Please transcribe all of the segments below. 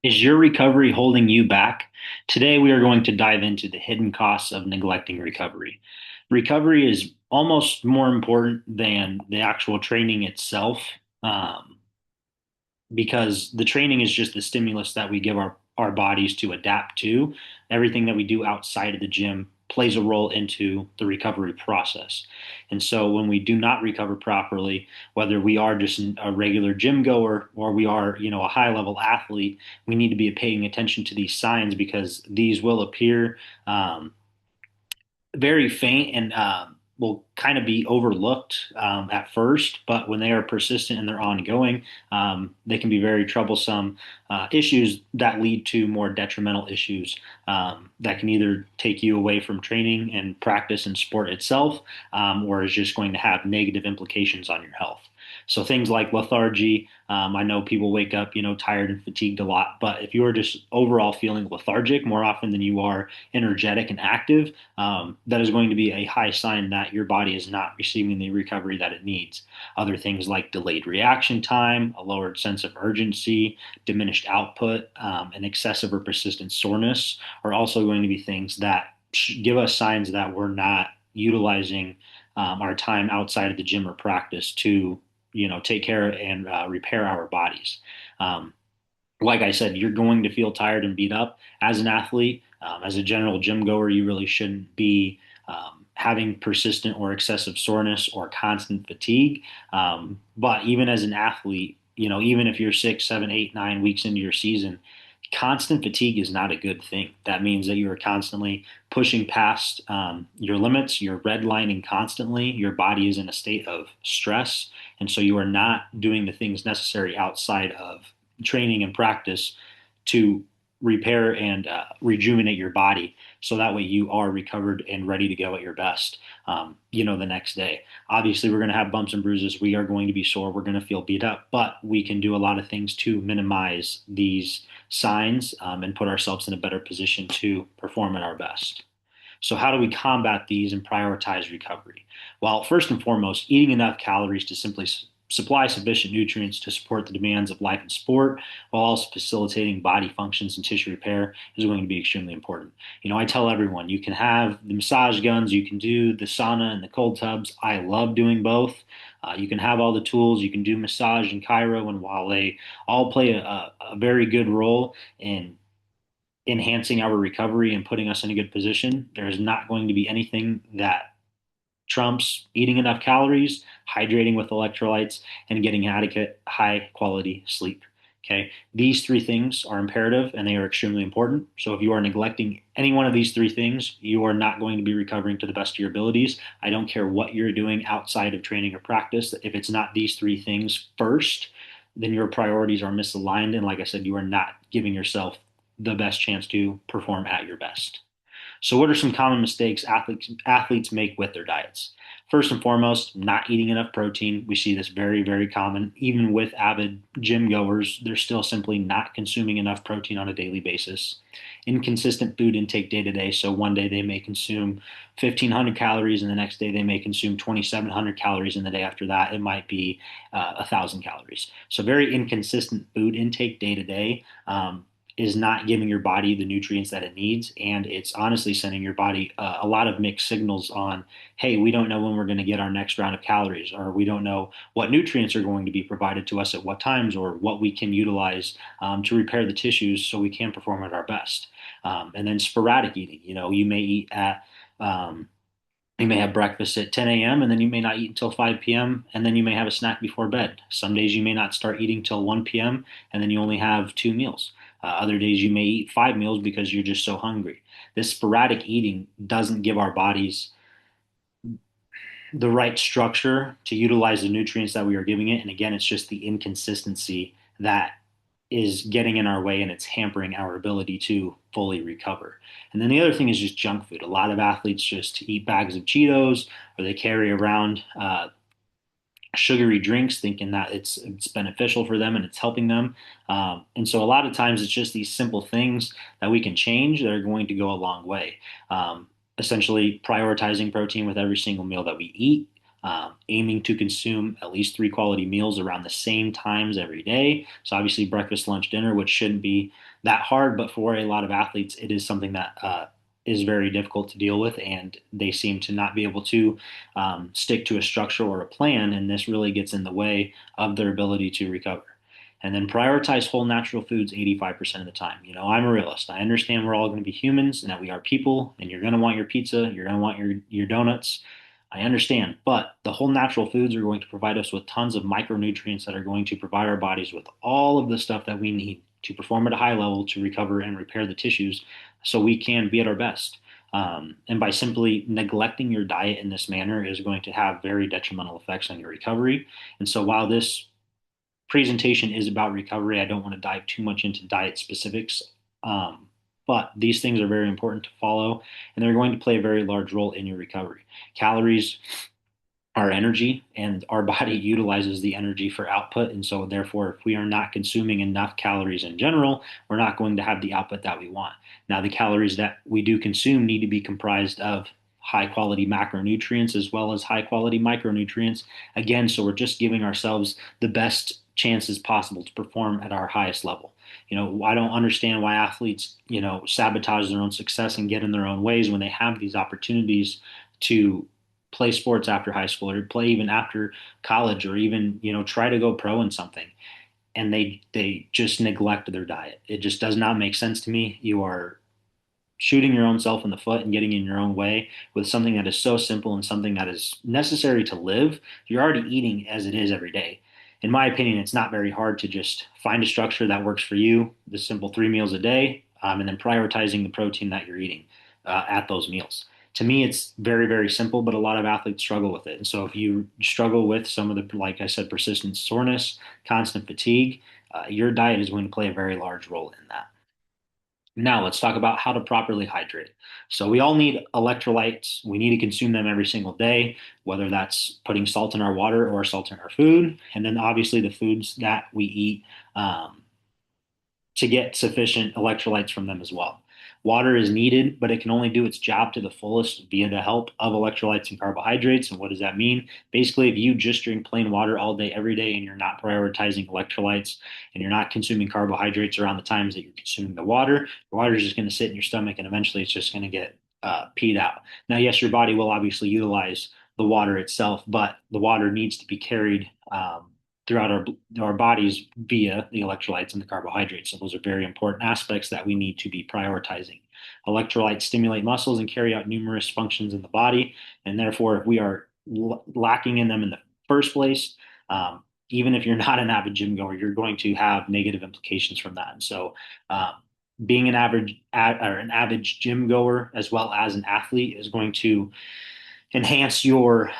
Is your recovery holding you back? Today, we are going to dive into the hidden costs of neglecting recovery. Recovery is almost more important than the actual training itself, um, because the training is just the stimulus that we give our bodies to adapt to. Everything that we do outside of the gym plays a role into the recovery process. And so when we do not recover properly, whether we are just a regular gym goer or we are, a high level athlete, we need to be paying attention to these signs because these will appear very faint and will kind of be overlooked at first, but when they are persistent and they're ongoing, they can be very troublesome issues that lead to more detrimental issues that can either take you away from training and practice and sport itself, or is just going to have negative implications on your health. So things like lethargy. I know people wake up, tired and fatigued a lot, but if you are just overall feeling lethargic more often than you are energetic and active, that is going to be a high sign that your body is not receiving the recovery that it needs. Other things like delayed reaction time, a lowered sense of urgency, diminished output, and excessive or persistent soreness are also going to be things that give us signs that we're not utilizing our time outside of the gym or practice to, take care and repair our bodies. Um, like I said, you're going to feel tired and beat up as an athlete. As a general gym goer, you really shouldn't be having persistent or excessive soreness or constant fatigue. But even as an athlete, even if you're 6, 7, 8, 9 weeks into your season, constant fatigue is not a good thing. That means that you are constantly pushing past your limits, you're redlining constantly, your body is in a state of stress. And so you are not doing the things necessary outside of training and practice to repair and rejuvenate your body so that way you are recovered and ready to go at your best the next day. Obviously, we're going to have bumps and bruises, we are going to be sore, we're going to feel beat up, but we can do a lot of things to minimize these signs and put ourselves in a better position to perform at our best. So, how do we combat these and prioritize recovery? Well, first and foremost, eating enough calories to simply supply sufficient nutrients to support the demands of life and sport while also facilitating body functions and tissue repair is going to be extremely important. I tell everyone you can have the massage guns, you can do the sauna and the cold tubs. I love doing both. You can have all the tools, you can do massage and chiro, and while they all play a very good role in enhancing our recovery and putting us in a good position, there is not going to be anything that trumps eating enough calories, hydrating with electrolytes, and getting adequate high quality sleep. Okay. These three things are imperative and they are extremely important. So if you are neglecting any one of these three things, you are not going to be recovering to the best of your abilities. I don't care what you're doing outside of training or practice. If it's not these three things first, then your priorities are misaligned. And like I said, you are not giving yourself the best chance to perform at your best. So, what are some common mistakes athletes make with their diets? First and foremost, not eating enough protein. We see this very, very common. Even with avid gym goers, they're still simply not consuming enough protein on a daily basis. Inconsistent food intake day to day. So, one day they may consume 1,500 calories, and the next day they may consume 2,700 calories, and the day after that it might be 1,000 calories. So, very inconsistent food intake day to day. Is not giving your body the nutrients that it needs. And it's honestly sending your body a lot of mixed signals on, hey, we don't know when we're going to get our next round of calories, or we don't know what nutrients are going to be provided to us at what times, or what we can utilize to repair the tissues so we can perform at our best. And then sporadic eating. You may eat at you may have breakfast at 10 a.m. and then you may not eat until 5 p.m. and then you may have a snack before bed. Some days you may not start eating till 1 p.m. and then you only have two meals. Other days you may eat five meals because you're just so hungry. This sporadic eating doesn't give our bodies the right structure to utilize the nutrients that we are giving it. And again, it's just the inconsistency that is getting in our way and it's hampering our ability to fully recover. And then the other thing is just junk food. A lot of athletes just eat bags of Cheetos or they carry around sugary drinks thinking that it's beneficial for them and it's helping them. And so a lot of times it's just these simple things that we can change that are going to go a long way. Essentially prioritizing protein with every single meal that we eat. aiming to consume at least three quality meals around the same times every day. So obviously breakfast, lunch, dinner, which shouldn't be that hard, but for a lot of athletes, it is something that is very difficult to deal with, and they seem to not be able to stick to a structure or a plan, and this really gets in the way of their ability to recover. And then prioritize whole natural foods 85% of the time. You know, I'm a realist. I understand we're all going to be humans and that we are people, and you're going to want your pizza, you're going to want your donuts. I understand, but the whole natural foods are going to provide us with tons of micronutrients that are going to provide our bodies with all of the stuff that we need to perform at a high level to recover and repair the tissues so we can be at our best. And by simply neglecting your diet in this manner is going to have very detrimental effects on your recovery. And so while this presentation is about recovery, I don't want to dive too much into diet specifics. Um, but these things are very important to follow, and they're going to play a very large role in your recovery. Calories our energy, and our body utilizes the energy for output. And so, therefore, if we are not consuming enough calories in general, we're not going to have the output that we want. Now, the calories that we do consume need to be comprised of high quality macronutrients as well as high quality micronutrients. Again, so we're just giving ourselves the best chances possible to perform at our highest level. You know, I don't understand why athletes, sabotage their own success and get in their own ways when they have these opportunities to play sports after high school or play even after college or even try to go pro in something, and they just neglect their diet. It just does not make sense to me. You are shooting your own self in the foot and getting in your own way with something that is so simple and something that is necessary to live. You're already eating as it is every day. In my opinion, it's not very hard to just find a structure that works for you, the simple 3 meals a day, and then prioritizing the protein that you're eating at those meals. To me, it's very, very simple, but a lot of athletes struggle with it. And so if you struggle with some of the, like I said, persistent soreness, constant fatigue, your diet is going to play a very large role in that. Now, let's talk about how to properly hydrate. So, we all need electrolytes. We need to consume them every single day, whether that's putting salt in our water or salt in our food. And then, obviously, the foods that we eat. To get sufficient electrolytes from them as well. Water is needed, but it can only do its job to the fullest via the help of electrolytes and carbohydrates. And what does that mean? Basically, if you just drink plain water all day, every day, and you're not prioritizing electrolytes and you're not consuming carbohydrates around the times that you're consuming the water is just going to sit in your stomach and eventually it's just going to get peed out. Now, yes, your body will obviously utilize the water itself, but the water needs to be carried throughout our bodies via the electrolytes and the carbohydrates. So those are very important aspects that we need to be prioritizing. Electrolytes stimulate muscles and carry out numerous functions in the body, and therefore, if we are lacking in them in the first place, even if you're not an avid gym goer, you're going to have negative implications from that. And so, being an average gym goer as well as an athlete is going to enhance your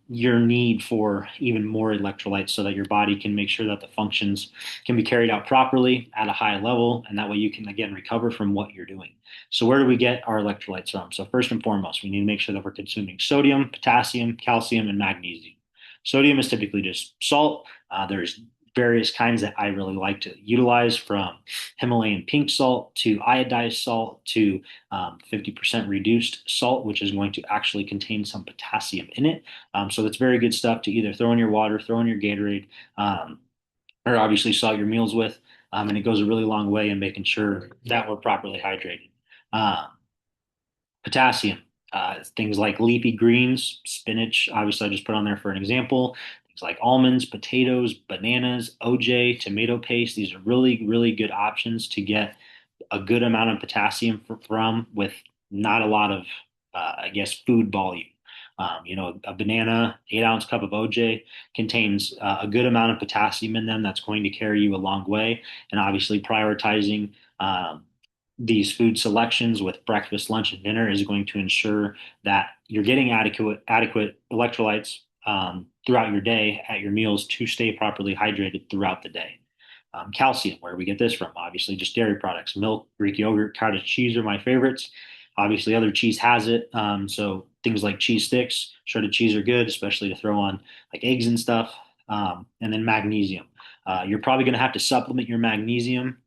need for even more electrolytes so that your body can make sure that the functions can be carried out properly at a high level, and that way you can again recover from what you're doing. So where do we get our electrolytes from? So first and foremost, we need to make sure that we're consuming sodium, potassium, calcium, and magnesium. Sodium is typically just salt. There's various kinds that I really like to utilize, from Himalayan pink salt to iodized salt to 50% reduced salt, which is going to actually contain some potassium in it. So that's very good stuff to either throw in your water, throw in your Gatorade, or obviously salt your meals with. And it goes a really long way in making sure that we're properly hydrated. Um, Potassium, things like leafy greens, spinach, obviously I just put on there for an example. Things like almonds, potatoes, bananas, OJ, tomato paste. These are really, really good options to get a good amount of potassium from with not a lot of, I guess, food volume. A banana, 8-ounce cup of OJ contains a good amount of potassium in them that's going to carry you a long way. And obviously, prioritizing these food selections with breakfast, lunch, and dinner is going to ensure that you're getting adequate electrolytes throughout your day at your meals to stay properly hydrated throughout the day. Calcium, where we get this from? Obviously, just dairy products, milk, Greek yogurt, cottage cheese are my favorites. Obviously, other cheese has it. So things like cheese sticks, shredded cheese are good, especially to throw on like eggs and stuff. And then magnesium. You're probably going to have to supplement your magnesium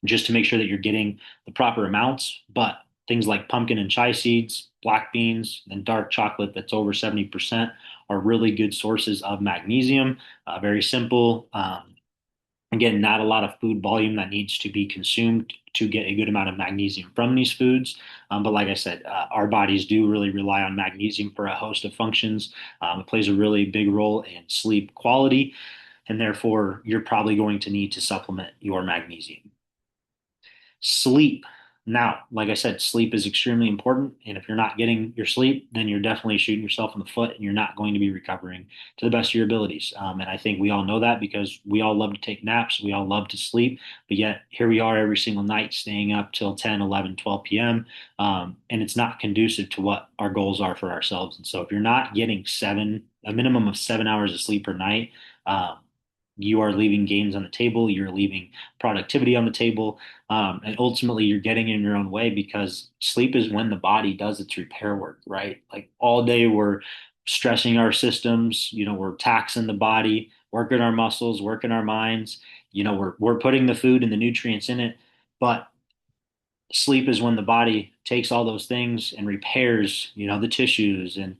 just to make sure that you're getting the proper amounts. But Things like pumpkin and chia seeds, black beans, and dark chocolate that's over 70% are really good sources of magnesium. Very simple. Again, not a lot of food volume that needs to be consumed to get a good amount of magnesium from these foods. But like I said, our bodies do really rely on magnesium for a host of functions. It plays a really big role in sleep quality, and therefore you're probably going to need to supplement your magnesium. Sleep. Now, like I said, sleep is extremely important. And if you're not getting your sleep, then you're definitely shooting yourself in the foot and you're not going to be recovering to the best of your abilities. And I think we all know that because we all love to take naps. We all love to sleep. But yet, here we are every single night staying up till 10, 11, 12 p.m. And it's not conducive to what our goals are for ourselves. And so if you're not getting a minimum of 7 hours of sleep per night, um, you are leaving gains on the table. You're leaving productivity on the table. And ultimately, you're getting in your own way because sleep is when the body does its repair work, right? Like all day, we're stressing our systems, we're taxing the body, working our muscles, working our minds, we're putting the food and the nutrients in it. But sleep is when the body takes all those things and repairs, the tissues and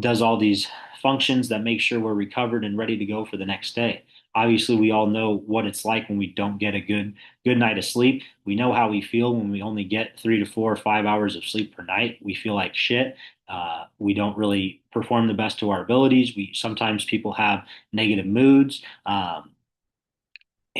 does all these functions that make sure we're recovered and ready to go for the next day. Obviously, we all know what it's like when we don't get a good night of sleep. We know how we feel when we only get 3 to 4 or 5 hours of sleep per night. We feel like shit. We don't really perform the best to our abilities. We sometimes people have negative moods.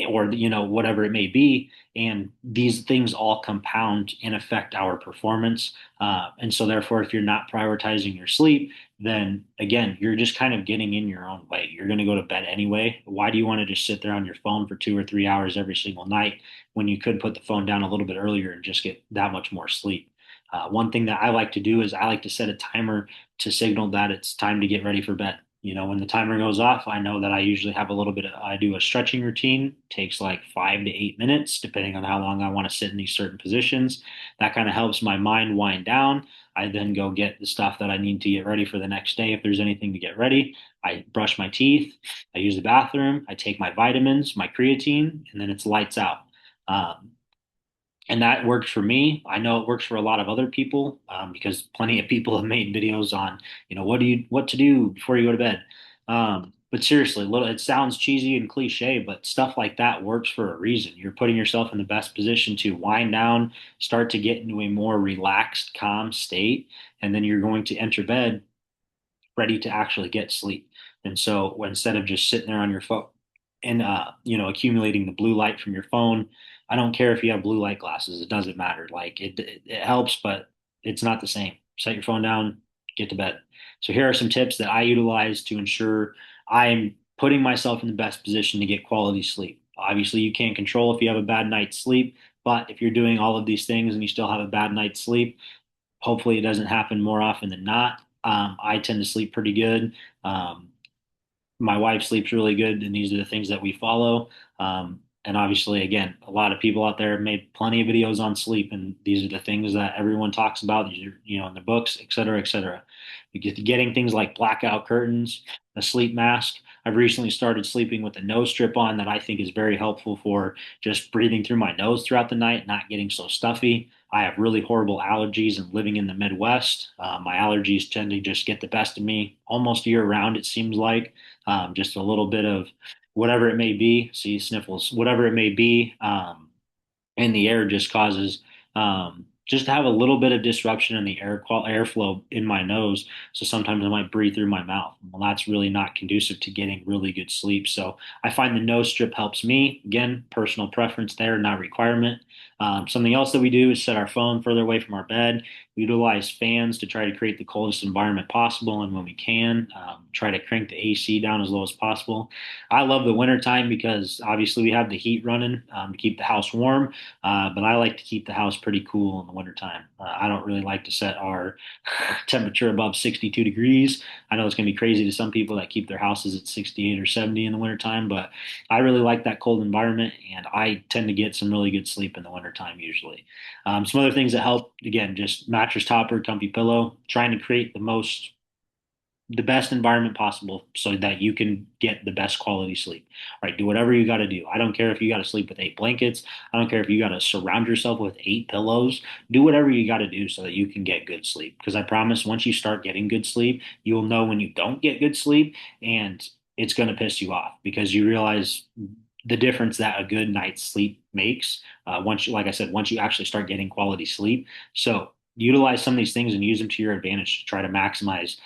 Or whatever it may be, and these things all compound and affect our performance, and so therefore if you're not prioritizing your sleep, then again you're just kind of getting in your own way. You're going to go to bed anyway. Why do you want to just sit there on your phone for 2 or 3 hours every single night when you could put the phone down a little bit earlier and just get that much more sleep? One thing that I like to do is I like to set a timer to signal that it's time to get ready for bed. When the timer goes off, I know that I usually have a little bit I do a stretching routine, takes like 5 to 8 minutes, depending on how long I want to sit in these certain positions. That kind of helps my mind wind down. I then go get the stuff that I need to get ready for the next day. If there's anything to get ready, I brush my teeth, I use the bathroom, I take my vitamins, my creatine, and then it's lights out. Um, and that works for me. I know it works for a lot of other people because plenty of people have made videos on, what to do before you go to bed. But seriously, it sounds cheesy and cliche, but stuff like that works for a reason. You're putting yourself in the best position to wind down, start to get into a more relaxed, calm state, and then you're going to enter bed ready to actually get sleep. And so instead of just sitting there on your phone and accumulating the blue light from your phone, I don't care if you have blue light glasses, it doesn't matter. Like it helps, but it's not the same. Set your phone down, get to bed. So here are some tips that I utilize to ensure I'm putting myself in the best position to get quality sleep. Obviously, you can't control if you have a bad night's sleep, but if you're doing all of these things and you still have a bad night's sleep, hopefully it doesn't happen more often than not. I tend to sleep pretty good. Um, my wife sleeps really good, and these are the things that we follow. And obviously, again, a lot of people out there have made plenty of videos on sleep, and these are the things that everyone talks about. These are, in the books, et cetera, et cetera. You get getting things like blackout curtains, a sleep mask. I've recently started sleeping with a nose strip on that I think is very helpful for just breathing through my nose throughout the night, not getting so stuffy. I have really horrible allergies, and living in the Midwest, my allergies tend to just get the best of me almost year round, it seems like. Just a little bit of whatever it may be, see sniffles, whatever it may be, in the air just causes just to have a little bit of disruption in the airflow in my nose. So sometimes I might breathe through my mouth. Well, that's really not conducive to getting really good sleep. So I find the nose strip helps me. Again, personal preference there, not requirement. Something else that we do is set our phone further away from our bed. We utilize fans to try to create the coldest environment possible. And when we can, try to crank the AC down as low as possible. I love the wintertime because obviously we have the heat running to keep the house warm. But I like to keep the house pretty cool in the wintertime. I don't really like to set our temperature above 62 degrees. I know it's going to be crazy to some people that keep their houses at 68 or 70 in the wintertime, but I really like that cold environment, and I tend to get some really good sleep in the wintertime usually. Some other things that help, again, just mattress topper, comfy pillow, trying to create the most the best environment possible so that you can get the best quality sleep. Right? Do whatever you got to do. I don't care if you got to sleep with eight blankets. I don't care if you got to surround yourself with eight pillows. Do whatever you got to do so that you can get good sleep. Because I promise once you start getting good sleep, you'll know when you don't get good sleep, and it's going to piss you off because you realize the difference that a good night's sleep makes. Once you, like I said, once you actually start getting quality sleep. So utilize some of these things and use them to your advantage to try to maximize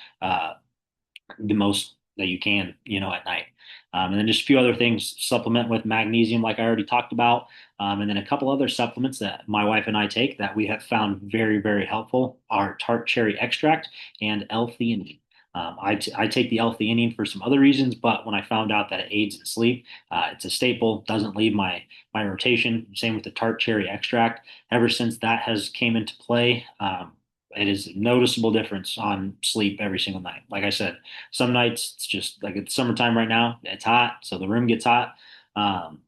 the most that you can, at night. And then just a few other things, supplement with magnesium, like I already talked about. And then a couple other supplements that my wife and I take that we have found very, very helpful are tart cherry extract and L-theanine. I take the L-theanine for some other reasons, but when I found out that it aids in sleep, it's a staple, doesn't leave my rotation. Same with the tart cherry extract. Ever since that has came into play, it is a noticeable difference on sleep every single night. Like I said, some nights it's just like it's summertime right now. It's hot, so the room gets hot. Um,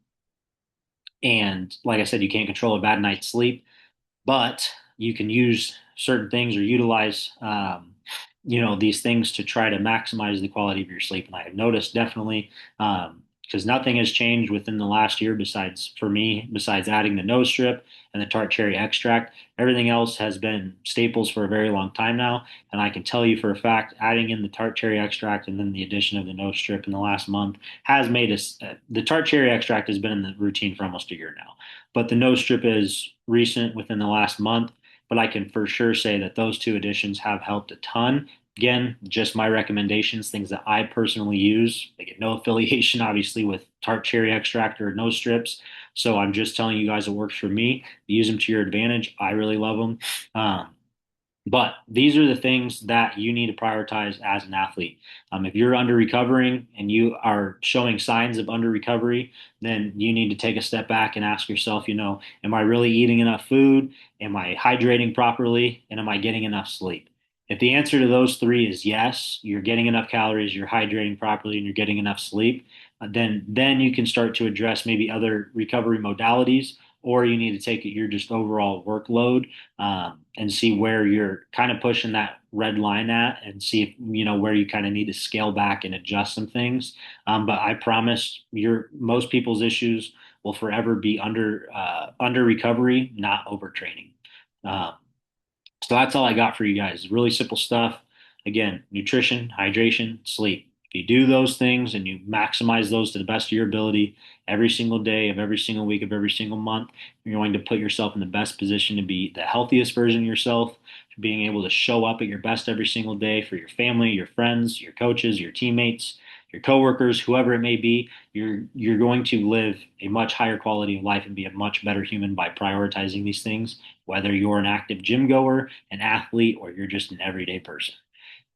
and like I said, you can't control a bad night's sleep, but you can use certain things or utilize these things to try to maximize the quality of your sleep. And I have noticed definitely because nothing has changed within the last year besides for me, besides adding the nose strip and the tart cherry extract. Everything else has been staples for a very long time now. And I can tell you for a fact, adding in the tart cherry extract and then the addition of the nose strip in the last month has made us, the tart cherry extract has been in the routine for almost a year now, but the nose strip is recent within the last month. But I can for sure say that those two additions have helped a ton. Again, just my recommendations, things that I personally use. They get no affiliation, obviously, with tart cherry extract or nose strips. So I'm just telling you guys it works for me. Use them to your advantage. I really love them. Um, but these are the things that you need to prioritize as an athlete. If you're under recovering and you are showing signs of under recovery, then you need to take a step back and ask yourself, am I really eating enough food? Am I hydrating properly? And am I getting enough sleep? If the answer to those three is yes, you're getting enough calories, you're hydrating properly, and you're getting enough sleep, then you can start to address maybe other recovery modalities, or you need to take your just overall workload and see where you're kind of pushing that red line at and see if where you kind of need to scale back and adjust some things. But I promise your most people's issues will forever be under recovery, not overtraining. Um, so that's all I got for you guys. Really simple stuff. Again, nutrition, hydration, sleep. If you do those things and you maximize those to the best of your ability every single day of every single week of every single month, you're going to put yourself in the best position to be the healthiest version of yourself, to being able to show up at your best every single day for your family, your friends, your coaches, your teammates, your coworkers, whoever it may be. You're going to live a much higher quality of life and be a much better human by prioritizing these things, whether you're an active gym goer, an athlete, or you're just an everyday person.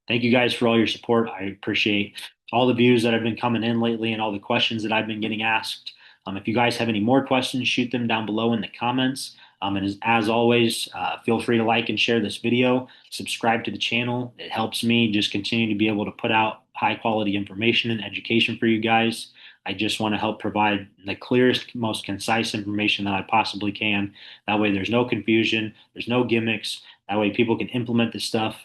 Thank you guys for all your support. I appreciate all the views that have been coming in lately and all the questions that I've been getting asked. If you guys have any more questions, shoot them down below in the comments. And as always, feel free to like and share this video, subscribe to the channel. It helps me just continue to be able to put out high quality information and education for you guys. I just want to help provide the clearest, most concise information that I possibly can. That way, there's no confusion, there's no gimmicks. That way, people can implement this stuff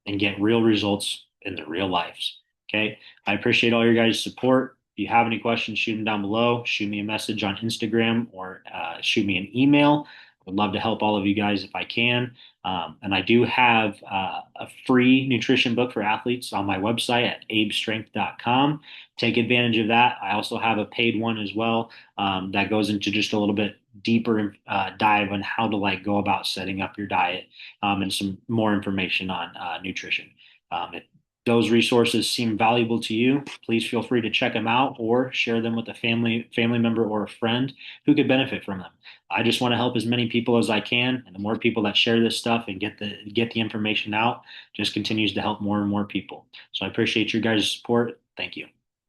and get real results in their real lives. Okay. I appreciate all your guys' support. If you have any questions, shoot them down below. Shoot me a message on Instagram or shoot me an email. I would love to help all of you guys if I can. And I do have a free nutrition book for athletes on my website at abestrength.com. Take advantage of that. I also have a paid one as well that goes into just a little bit deeper dive on how to go about setting up your diet and some more information on nutrition. If those resources seem valuable to you, please feel free to check them out or share them with a family member or a friend who could benefit from them. I just want to help as many people as I can, and the more people that share this stuff and get the information out, just continues to help more and more people. So I appreciate your guys' support. Thank you.